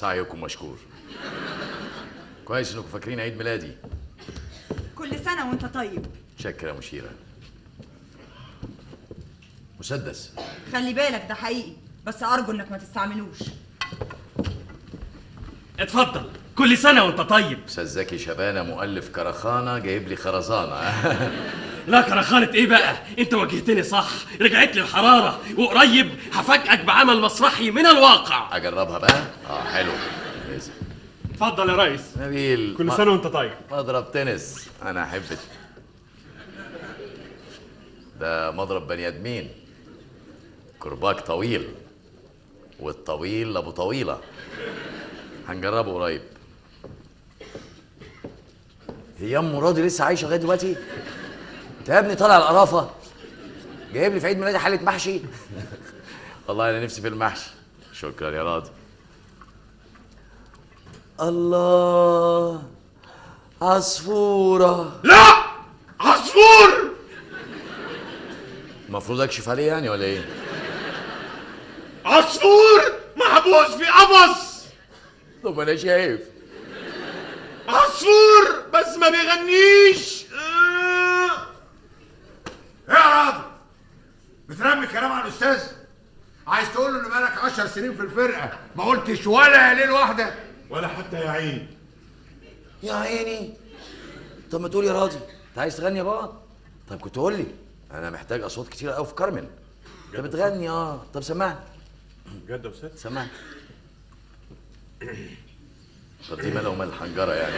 سعيكم مشكور. كويس انكم فاكرين عيد ميلادي. كل سنة وانت طيب. شكرا يا مشيرة. مسدس. خلي بالك ده حقيقي، بس أرجو إنك ما تستعملوش. اتفضل، كل سنة وانت طيب. أستاذ زكي شبانة مؤلف كرخانة جايب لي خرزانة. لا كرخانة ايه بقى؟ انت واجهتني صح، رجعت لي الحرارة، وقريب هفاجئك بعمل مسرحي من الواقع. أجربها بقى؟ حلو. اتفضل يا ريس. نبيل، كل سنة وانت طيب. مضرب تنس، أنا أحب ده مضرب بني آدمين. كرباج طويل، والطويل أبو طويلة. هنجربه قريب. هي ام راضي لسه عايشه لغايه دلوقتي؟ انت يا ابني طالع القرافه جايب لي في عيد ميلادي حاله محشي. والله انا نفسي في المحشي. شكرا يا راضي. الله، عصفوره. لا، عصفور. المفروض اكشف عليه يعني ولا ايه؟ عصفور محبوس في قفص. طب انا شايف عصفور بس ما بيغنيش. ايه يا راضي؟ بترمي كلام على الاستاذ؟ عايز تقول له ان بقالك 10 سنين في الفرقه ما قلتش ولا ليله واحده؟ ولا حتى يا عيني. يا عيني. طب ما تقول يا راضي، انت عايز تغني يا بابا؟ طب كنت قول لي، انا محتاج اصوات كتير قوي في كارمن. انت بتغني طب سمعني. بجد يا استاذ؟ سمعني. طب دي مالها ومال الحنجره يعني؟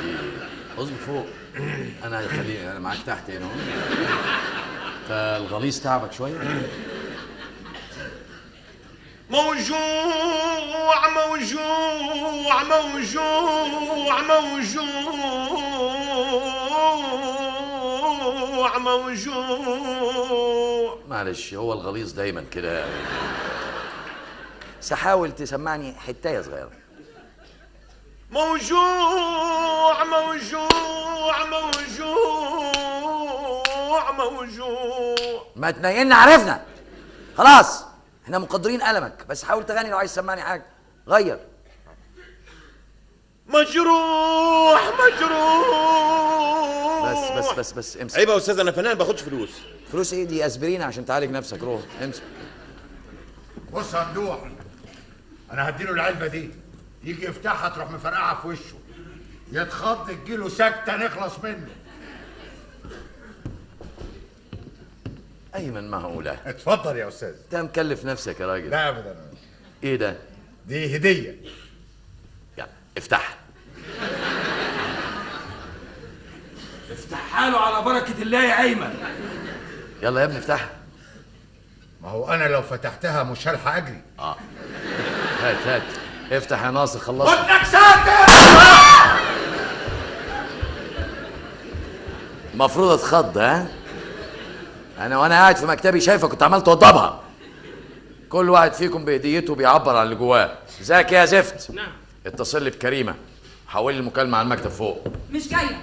دي اظبط فوق. انا هخليني انا معاك تحت هنا اهو. انت الغليظ تعبك شويه. موجوع موجوع موجوع موجوع موجوع. معلش، هو الغليظ دايما كده يعني. سحاول تسمعني حتايه صغيره. موجوع موجوع موجوع موجوع. ما تنيلنا، عرفنا خلاص، احنا مقدرين ألمك، بس حاول تغني لو عايز تسمعني حاجه. غير. مجروح مجروح. بس امسك. عيب يا استاذ، انا فنان ما باخدش فلوس. فلوس ايه دي؟ اسبرين عشان تعالج نفسك. روح امسك. بص يا ممدوح، انا هديله العلبه دي، يجي يفتحها تروح مفرقعها في وشه، يتخض تجيله سكته نخلص منه. ايمن معقوله؟ اتفضل يا استاذ. انت مكلف نفسك يا راجل. لا ابدا. ايه ده؟ دي هديه. يعني افتحها. افتحها له على بركة الله يا أيمن. يلا يا ابني افتحها. ما هو انا لو فتحتها مش هلحق اجري. هات افتح يا ناصر. خلصت. ودك ساكت. المفروض اتخض. انا وانا قاعد في مكتبي شايفك كنت عمال توضبها. كل واحد فيكم بهديته بيعبر عن اللي جواه. ازيك يا زفت؟ نعم. اتصل لي بكريمه، حول لي المكالمه على المكتب فوق. مش جاية،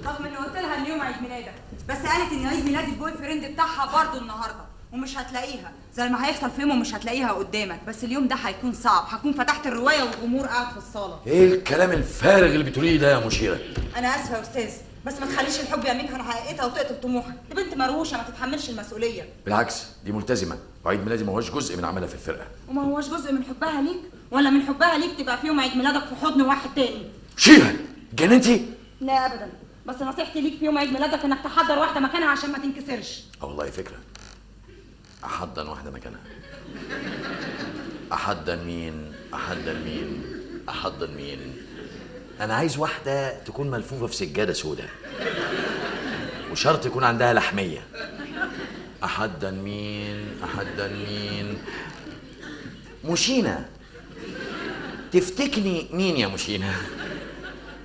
رغم إني قلت لها إن يوم عيد ميلادك، بس قالت إن عيد ميلاد البوي فريند بتاعها برضه النهارده، ومش هتلاقيها زي ما هيحصل في يوم ومش هتلاقيها قدامك. بس اليوم ده هيكون صعب، هكون فتحت الرواية والجمهور قاعد في الصالة. ايه الكلام الفارغ اللي بتقوليه ده يا مشيره؟ أنا آسفة يا أستاذ، بس ما تخليش الحب يعملها عن حقيقتها وتقتل طموحك. دي بنت مروشة ما تتحملش المسؤولية. بالعكس، دي ملتزمه، وعيد ميلادي ما هوش جزء من عملها في الفرقه. وما هوش جزء من حبها ليك، ولا من حبها ليك تبقى في يوم عيد ميلادك في حضن واحد تاني. شيرة، جننتي؟ لا أبدا، بس نصيحتي ليك في يوم عيد ميلادك إنك تحضر واحدة مكانها عشان ما تنكسرش. والله فكره. احضن واحده مكانها. احضن مين؟ احضن مين؟ انا عايز واحده تكون ملفوفه في سجاده سوداء، وشرط يكون عندها لحميه. احضن مين؟ مشينة. تفتكني مين يا مشينة؟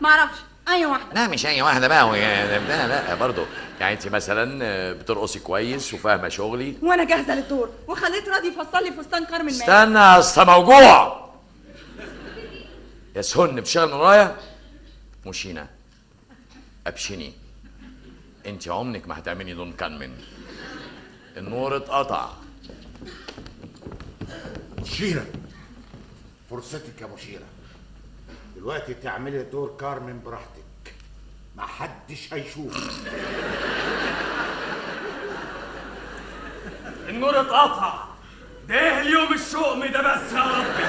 معرفش، أي واحدة. لا مش أي واحدة بقى. لا برضه يعني أنت مثلا بترقصي كويس وفاهمة شغلي، وأنا جاهزة للدور، وخليت راضي يفصل لي فستان كارمن. استنى يا اسطى موجوع. يا سهن بتشتغل من ورايا. مشينة أبشني، أنت عمرك ما هتعملي دون كارمن. النور اتقطع. مشيرة، فرصتك يا مشيرة، دلوقتي تعملي دور كارمن براحتك، محدش هيشوف. النور اتقطع، ده اليوم الشؤم ده بس يا ربي.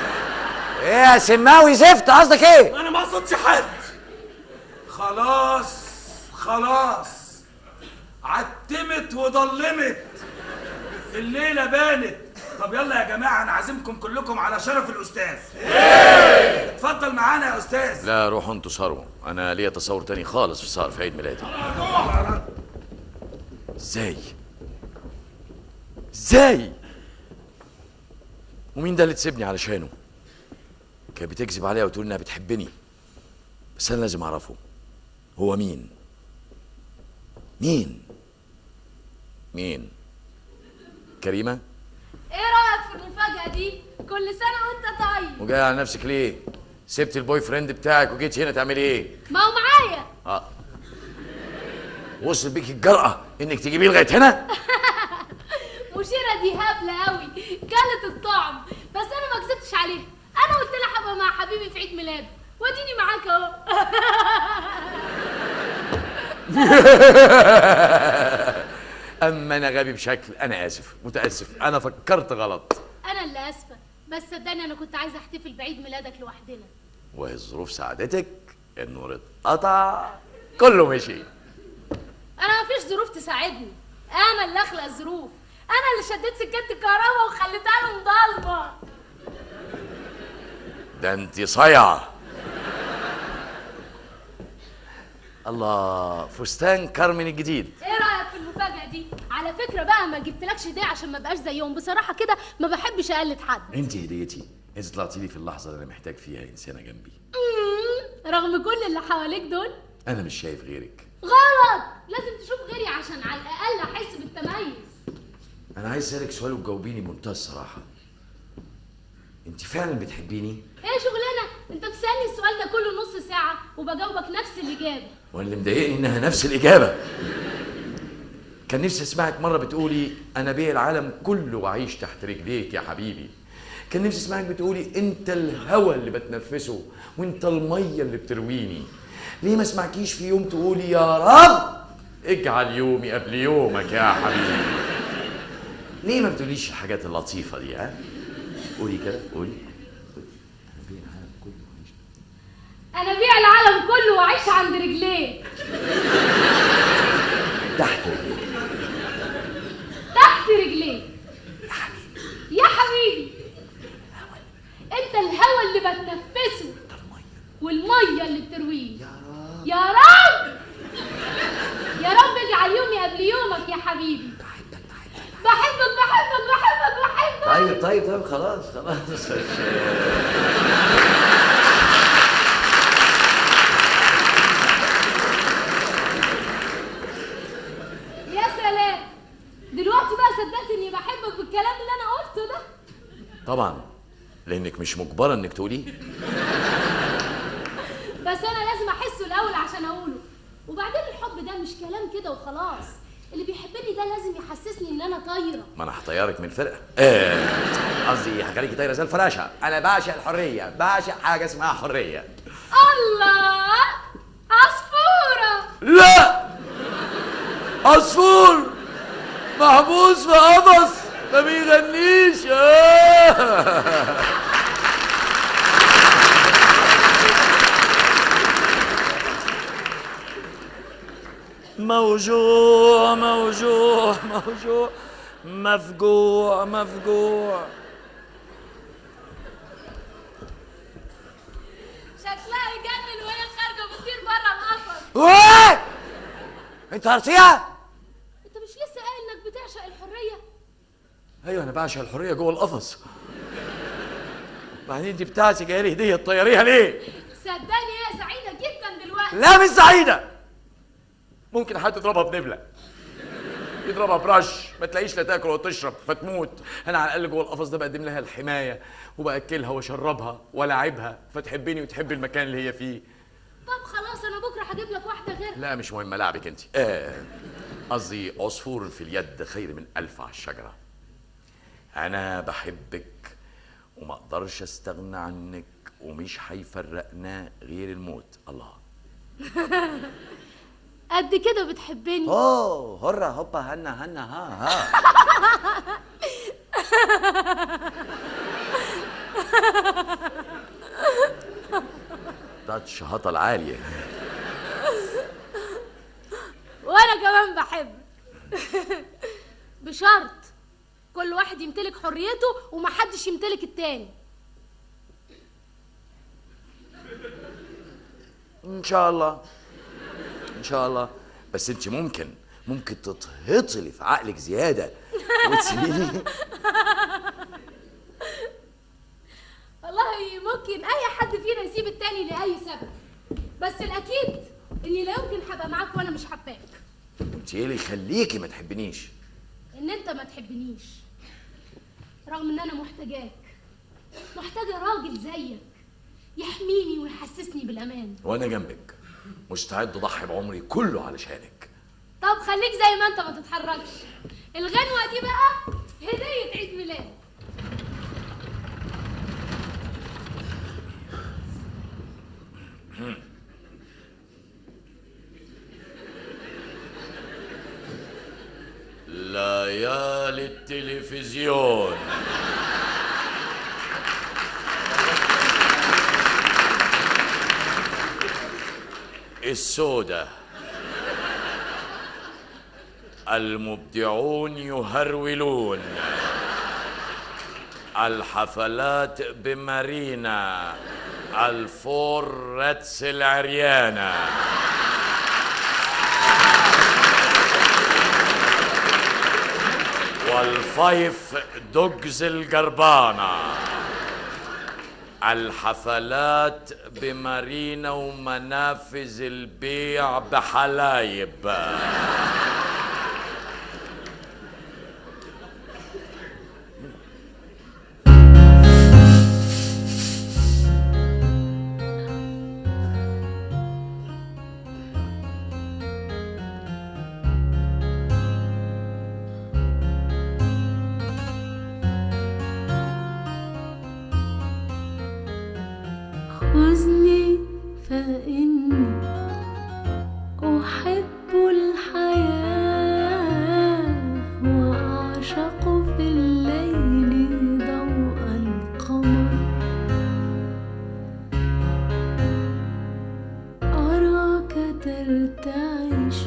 ايه يا سماوي زفت، قصدك ايه؟ انا ما اقصدش حد. خلاص عتمت وضلمت، الليله بانت. طب يلا يا جماعه، انا عازمكم كلكم على شرف الاستاذ. اتفضل معانا يا استاذ. لا روحوا انتوا سهروا، انا ليا تصور تاني خالص في سهر في عيد ميلادي. ازاي ومين ده اللي تسيبني علشانه؟ كانت بتكذب عليا وتقول انها بتحبني، بس انا لازم اعرفه هو مين. كريمه؟ ايه رايك في المفاجاه دي؟ كل سنه وانت طيب. وجاي على نفسك ليه؟ سبت البوي فريند بتاعك وجيت هنا تعملي ايه؟ ما هو معايا. وصل بيك الجرأة انك تجيبيه لغايه هنا؟ مشيرة دي هبله قوي، كلت الطعم، بس انا ما كذبتش عليها. انا قلت لها هبقى مع حبيبي في عيد ميلاده، واديني معاك اهو. اما انا غبي بشكل، انا متاسف، انا فكرت غلط. انا اللي اسفه، بس صدقني انا كنت عايزه احتفل بعيد ميلادك لوحدنا. وهي الظروف ساعدتك، النور اتقطع، كله مشي. انا مفيش ظروف تساعدني، انا اللي اخلق الظروف. انا اللي شديت سكه الكهرباء وخليتها له مضلمه. ده انت صايعه. الله، فستان كارمن الجديد. ايه رايك في المفاجاه دي؟ على فكره بقى ما جبتلكش هديه عشان ما بقاش زيهم، بصراحه كده ما بحبش اقلد حد. انت هديتي، انت طلعتي لي في اللحظه اللي انا محتاج فيها انسانه جنبي. رغم كل اللي حواليك دول. انا مش شايف غيرك. غلط، لازم تشوف غيري عشان على الاقل احس بالتميز. انا عايز اسالك سؤال وتجاوبيني بمنتهى الصراحه. انت فعلا بتحبيني؟ ايه شغلانه؟ انت بتسالني السؤال ده كله نص ساعه وبجاوبك نفس الاجابه. وانا اللي مضايقني انها نفس الاجابه. كان نفسي اسمعك مره بتقولي انا بيع العالم كله واعيش تحت رجليك يا حبيبي. كان نفسي اسمعك بتقولي انت الهوى اللي بتنفسه وانت الميه اللي بترويني. ليه ما اسمعكيش في يوم تقولي يا رب اجعل يومي قبل يومك يا حبيبي؟ ليه ما بتقوليش الحاجات اللطيفه دي؟ قولي كده، قولي. انا بيع العالم كله واعيش عند رجليه. تحت رجليك. تحت رجليه يا حبيبي. انت الهوى اللي بتنفسه والميه اللي بترويه. يا رب يا رب اجعل يومي قبل يومك يا حبيبي. بحبك بحبك بحبك بحبك. طيب خلاص. يا سلام، دلوقتي بقى صدقت اني بحبك بالكلام اللي انا قلته ده. طبعا، لانك مش مجبره انك تقوليه. بس انا لازم احسه الاول عشان اقوله. وبعدين الحب ده مش كلام كده وخلاص، اللي بيحبني ده لازم يحسسني ان انا طايره. ما انا هطيرك من الفرقه. قصدي هخليكي طايره زي الفراشه. انا بعشق الحريه، بعشق حاجه اسمها حريه. الله، عصفوره. لا، عصفور محبوس في قفص ما بيغنيش. موجوع مفجوع. شكلها يجنن وهي خارجه بتطير بره القفص. ايه؟ انت هرتيها؟ انت مش لسه قايل انك بتعشق الحريه؟ ايوه انا بعشق الحريه جوه القفص. بعدين دي بتاعتي جايه لي هديه تطيريها ليه؟ صدقني هي سعيده جدا دلوقتي. لا مش سعيده. ممكن حد يضربها بنبله، يضربها برش، ما تلاقيش لا تاكل ولا تشرب فتموت. انا على الاقل جوه القفص ده بقدم لها الحمايه وباكلها واشربها والاعبها فتحبني وتحب المكان اللي هي فيه. طب خلاص انا بكره هجيب لك واحده غيرها. لا مش مهم العبك انت. قصدي عصفور في اليد خير من 1000 على الشجره. انا بحبك وما اقدرش استغنى عنك، ومش هيفرقنا غير الموت. الله. قد كده بتحبني؟ هرة هوبا هنا هنا ها ها. ده الشهاطة العالية. وانا كمان بحب. بشرط كل واحد يمتلك حريته ومحدش يمتلك التاني. ان شاء الله ان شاء الله. بس انت ممكن تتهطلي في عقلك زياده وتسيبيني. والله ممكن اي حد فينا يسيب التاني لاي سبب، بس الاكيد اني لا يمكن هبقى معاك وانا مش حباك. انت ايه اللي يخليكي ما تحبنيش؟ ان انت ما تحبنيش رغم ان انا محتاجه راجل زيك يحميني ويحسسني بالامان. وانا جنبك مستعد اضحي بعمري كله علشانك. طب خليك زي ما انت، ما تتحركش. الغنوه دي بقى هديه عيد ميلاد. ليالي التلفزيون. السودة. المبدعون يهرولون. الحفلات بمارينا. الفور رتس العريانة. والفايف دوجز الجربانة. الحفلات بمارينا ومنافذ البيع بحلايب. خذني فإني أحب الحياة وأعشق في الليل ضوء القمر. أراك ترتعش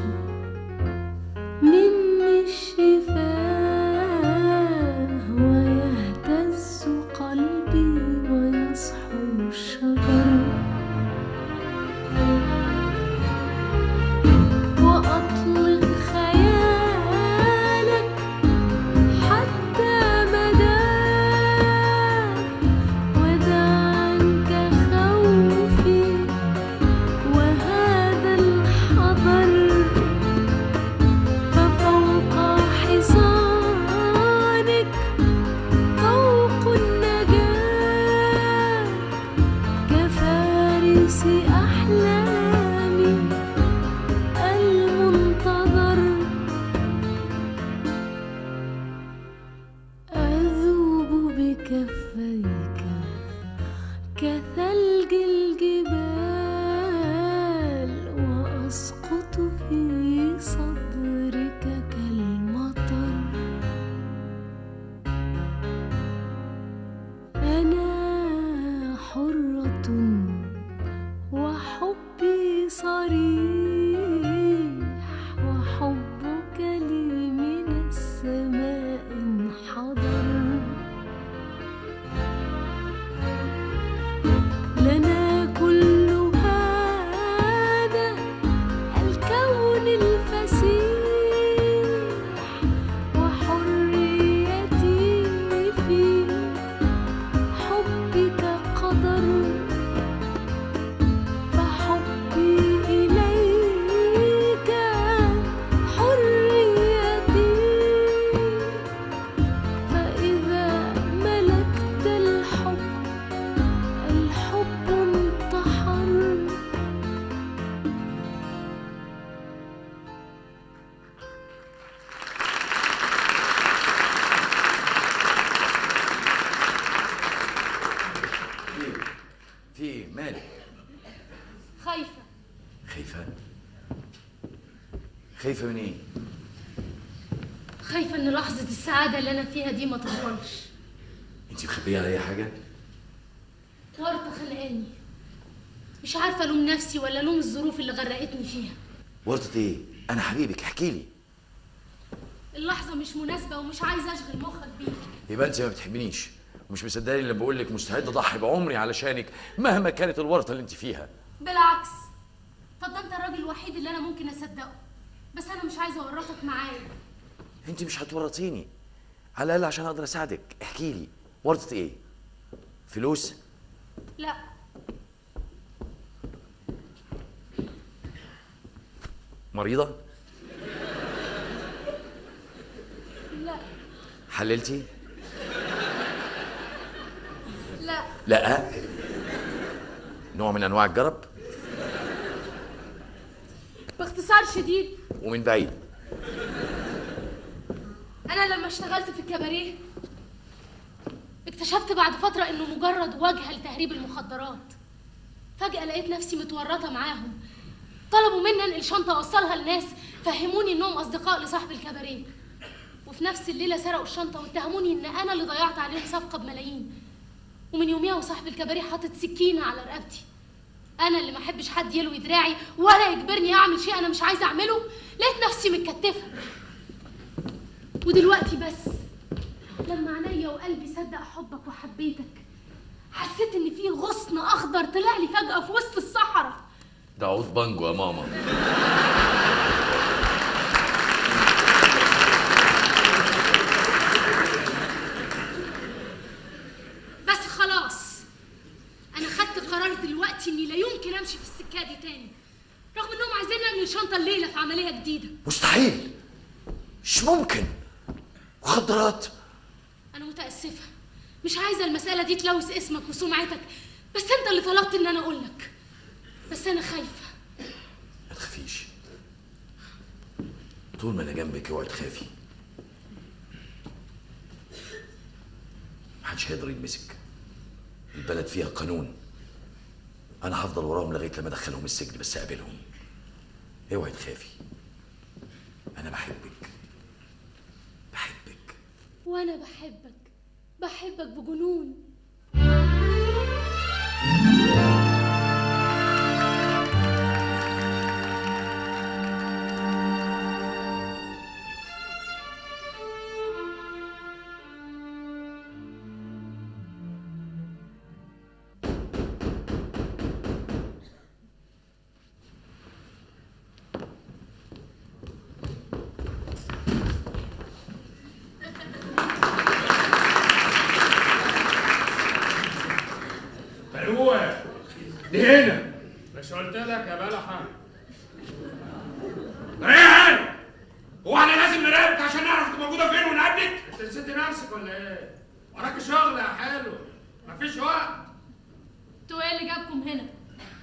مني الشفاه ويهتز قلبي ويصحو الشجر. خايفه من ايه؟ خايفه ان لحظه السعاده اللي انا فيها دي ما تطولش. انت مخبيه عليا حاجه؟ ورطه خلقاني، مش عارفه الوم نفسي ولا الوم الظروف اللي غرقتني فيها. ورطه ايه؟ انا حبيبك، احكي لي. اللحظه مش مناسبه ومش عايزه اشغل مخك بيها. يبقى انت ما بتحبنيش ومش مصدقاني لما بقول لك مستعد اضحي بعمري علشانك مهما كانت الورطه اللي انت فيها. بالعكس، طب ده انت الراجل الوحيد اللي انا ممكن اصدقه، بس انا مش عايزه اورطك معايا. انت مش هتورطيني، على الاقل عشان اقدر اساعدك. احكي لي، ورطه ايه؟ فلوس؟ لا. مريضه؟ لا. حللتي؟ لا. لا. نوع من انواع الجرب؟ باختصار شديد ومن بعيد. انا لما اشتغلت في الكباريه اكتشفت بعد فتره انه مجرد واجهه لتهريب المخدرات. فجاه لقيت نفسي متورطه معاهم. طلبوا مني انقل شنطه اوصلها لناس فهموني انهم اصدقاء لصاحب الكباريه، وفي نفس الليله سرقوا الشنطه واتهموني ان انا اللي ضيعت عليهم صفقه بملايين. ومن يوميها وصاحب الكباريه حاطط سكينه على رقبتي. انا اللي ما احبش حد يلوي دراعي ولا يجبرني اعمل شيء انا مش عايزه اعمله، لقيت نفسي متكتفه. ودلوقتي بس لما عينيا وقلبي صدق حبك وحبيتك حسيت ان في غصن اخضر طلع لي فجاه في وسط الصحراء. ده عود بانجو يا ماما. بس خلاص انا خدت قرار دلوقتي اني لا يمكن امشي في السكه دي تاني، رغم انهم عايزين ننقل شنطه الليله في عمليه جديده. مستحيل، مش ممكن. مخدرات؟ انا متاسفه، مش عايزه المساله دي تلوث اسمك وسمعتك، بس انت اللي طلبت ان انا اقول لك. بس انا خايفه. ما تخافيش، طول ما انا جنبك اوعي تخافي. محدش هيقدر يلمسك، البلد فيها قانون. انا هفضل وراهم لغايه لما ادخلهم السجن، بس اقابلهم. اوعي تخافي، انا بحبك بحبك. وانا بحبك بجنون. دي هنا. مش قلت لك يا بلحة؟ ريان، هو احنا لازم نراقبك عشان نعرف انت موجوده فين ونقابلك؟ انت نسيت نفسك ولا ايه؟ وراك شغل يا حلو، مفيش وقت. انتوا ايه اللي جابكم هنا؟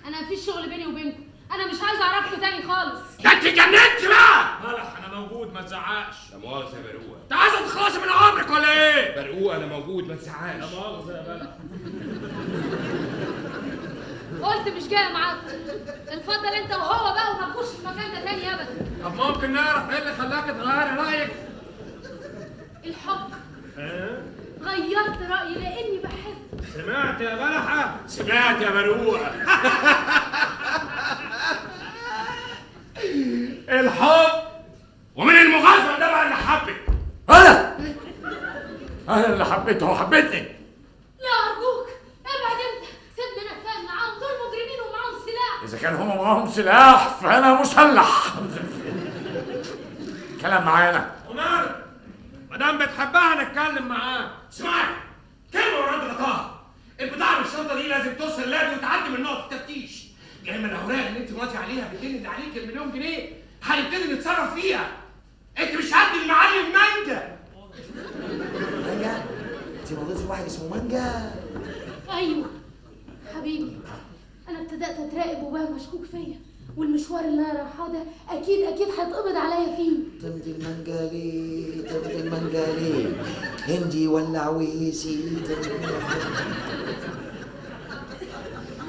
انا مفيش شغل بيني وبينكم، انا مش عايزه اعرفكم تاني خالص. ده انت اتجننت بقى. بلح انا موجود ما تزعقش. لا مؤاخذة يا برقوق. انت عايزه تخلصي من عمرك ولا ايه؟ برقوق انا موجود ما تزعقش. لا مؤاخذة يا بلح. قلت مش جايه معاكم. اتفضل انت وهو بقى وما تجوش في المكان ده تاني ابدا. طب ممكن نعرف ايه اللي خلاك تغيري رايك؟ الحب. غيرت رايي لاني بحب. سمعت يا بلحة؟ سمعت يا برقوق. الحب. ومن المغازل ده بقى اللي حبك. انا اللي حبيته وحبيتني. لا ارجوك ابعد انت، سيبني انا اتفاهم معاهم، دول مجرمين ومعاهم سلاح. اذا كان هم معاهم سلاح فانا مسلح. كلام معانا. وماله؟ ما دام بتحبها نتكلم معاه. اسمعي، كلمه ورد غطاها. البضاعه بالشنطه دي لازم توصل للنادي وتعدي من نقطه التفتيش. يا اما الاوراق اللي انت ماضي عليها بتدل عليك المليون جنيه هنبتدي نتصرف فيها. انت مش قد المعلم مانجا. مانجا؟ انت مرضتي واحد اسمه مانجا؟ ايوه حبيبي، انا ابتدأت اتراقب وبقى مشكوك فيا، والمشوار اللي انا رايحاه ده اكيد هيتقبض عليا فيه. طمت المانجا ليه؟ طمت المانجا ليه؟ هندي ولا عويسي؟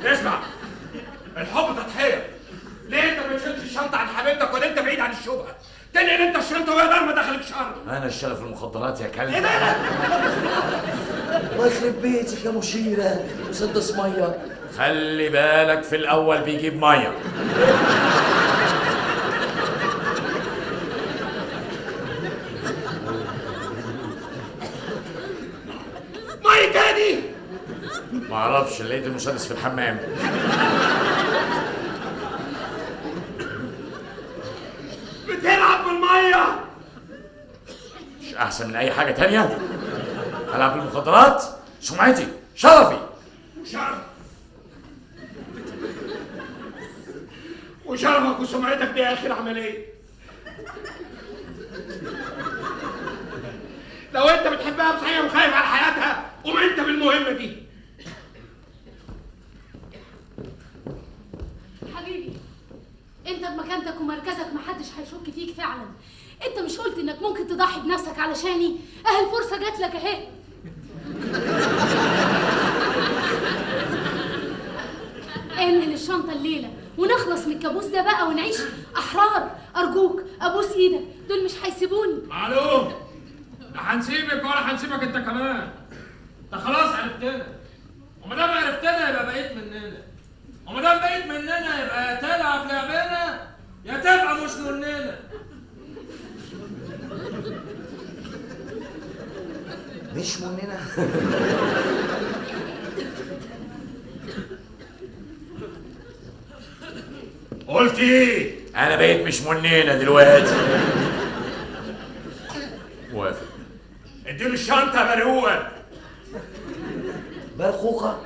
اسمع، الحب تضحيه. ليه انت ما بتشيلش الشنطه عن حبيبتك ولا انت بعيد عن الشبهه؟ تنقل انت الشنطه وهي دار ما دخلك شر. انا اشتغل في المخدرات يا كلب. ايه ده؟ الله يخرب بيتك يا مشيره مسدس ميه. خلي بالك في الاول بيجيب ميه. ميه تاني؟ ما اعرفش، لقيت المسدس في الحمام. بتلعب بالميه؟ مش احسن من اي حاجه تانية؟ العب بالمخدرات؟ سمعتي، شرفي. شرف وشرفك وسمعتك دي اخر عمليه. لو انت بتحبها بصحيح وخايف على حياتها قوم انت بالمهمه دي. حبيبي انت بمكانتك ومركزك محدش هيشك فيك فعلا. انت مش قلت انك ممكن تضحي بنفسك علشاني؟ اهي الفرصه جات لك اهي. انقل الشنطه الليله ونخلص من الكابوس ده بقى ونعيش احرار. ارجوك ابوس ايدك، دول مش هيسيبوني. معلوم، لا هنسيبك ولا هنسيبك انت كمان. انت خلاص عرفتنا، وما دام عرفتنا يبقى بقيت مننا، وما دام بقيت مننا يبقى يا تلعب لعبنا يا تبقى مش مننا. مش مننا. قلت ايه؟ انا بقيت مش مننا دلوقتي. موافق. اديله الشنطه يا برقوقه. برقوقه؟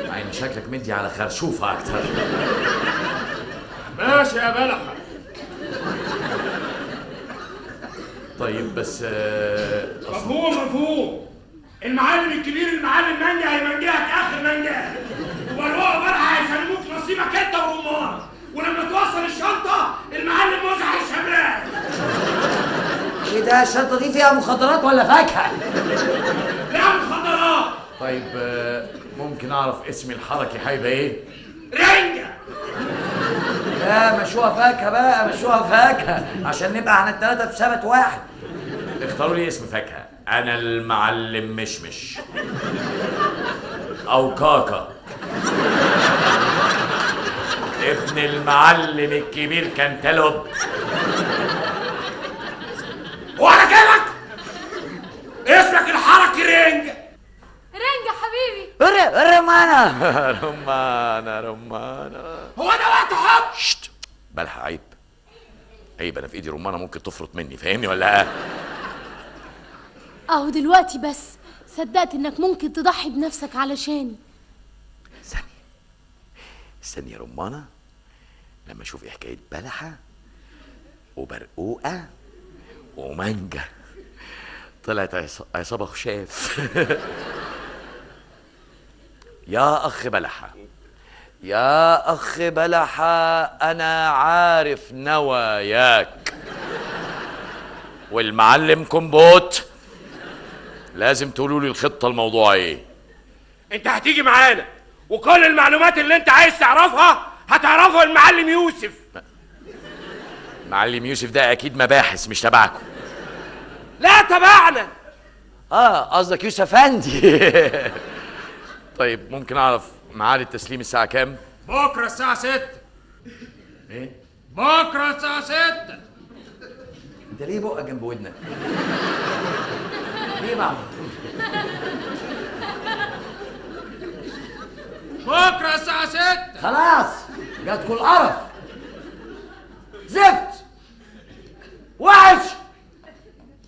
عين شكلك مدي على خرشوفه اكتر. ماشي يا بلحه. طيب بس مفهوم. المعلم الكبير المعلم منجا هيمنجاك اخر منجا، وبرقوقه بلحه هيسلموك نصيبك انت ورمان، ولما توصل الشنطه المعلم موزع هيشمرك. ايه ده؟ الشنطه دي فيها مخدرات ولا فاكهه؟ لا مخدرات. طيب ممكن اعرف اسم الحركي هيبقى ايه؟ رنجه. لا مشوها فاكهه بقى، مشوها فاكهه عشان نبقى احنا الثلاثه في سبت واحد. اختاروا لي اسم فاكهه. انا المعلم مشمش او كاكا. ابن المعلم الكبير كنتالوب. وعلى كيفك اسمك الحركي رنجه. رنجة حبيبي. رمانة. هو ده وقت حب؟ شت بلحق. عيب انا في ايدي رمانة ممكن تفرط مني، فاهمني ولا؟ اهو دلوقتي بس صدقت انك ممكن تضحي بنفسك علشاني. استني يا رمانة لما اشوف ايه حكاية بلحة وبرقوقة ومانجا. طلعت عصابة خشاف. يا اخ بلحة، انا عارف نواياك. والمعلم كومبوت لازم تقولوا لي الخطة الموضوع ايه. انت هتيجي معانا وكل المعلومات اللي انت عايز تعرفها هتعرفها المعلم يوسف. معلم يوسف ده اكيد مباحث مش تبعكم. لا تبعنا. قصدك يوسف افندي. طيب ممكن اعرف ميعاد التسليم الساعة كام؟ بكره الساعه 6. ايه؟ بكره الساعه 6. انت ليه بقى جنب ودنك؟ ليه بقى؟ بكره الساعه 6. خلاص جاتكوا القرف. زفت وحش.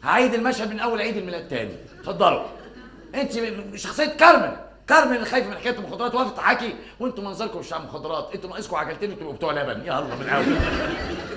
هعيد المشهد من اول عيد الميلاد تاني. اتفضلوا. انت شخصيه كارمن اللي خايفه من حكايه المخدرات وقفت تحكي، وانتوا منظركم مش بتاع مخدرات، انتوا ناقصكم عجلتين وتبقوا بتوع لبن. يلا من الاول.